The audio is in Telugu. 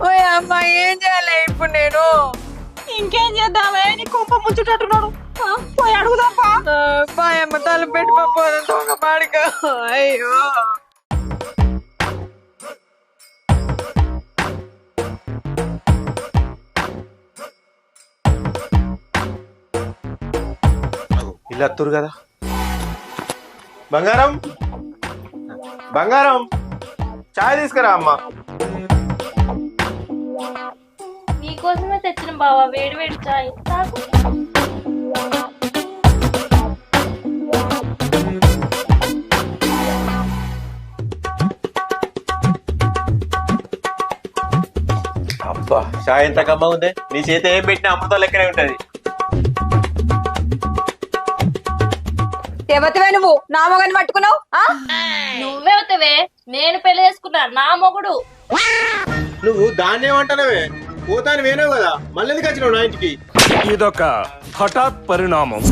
ఓయ్ అమ్మ ఏం చేయాలి ఇప్పుడు నేను? ఇంకేం చేద్దామే నీ కుంప ముంచుటట్టున్నాడు పోయి అడుగుదాంపా. పాయమ్మ తల పెట్టుకోపోదాం దొంగ పాడుక. అయ్యో ఇల్లు అత్తురు కదా. బంగారం బంగారం చాయ్ తీసుకురా అమ్మా. నీకోసమే తెచ్చిన బావా వేడి వేడి చాయ్ తాగు. అబ్బా చాయ్ ఎంత కమ్మ ఉంది. నీ చేతి ఏం పెట్టినా అమృతం లెక్కనే ఉంటది. ఎవతివే నువ్వు నా మొగని పట్టుకున్నావు? నువ్వే అవుతావే, నేను పెళ్లి చేసుకున్నా నా మొగుడు. నువ్వు దాన్ని ఏమంటానవే? పోతాను వేనావు కదా, మళ్ళీ ఎందుకు వచ్చినావు నా ఇంటికి? ఇదొక హఠాత్ పరిణామం.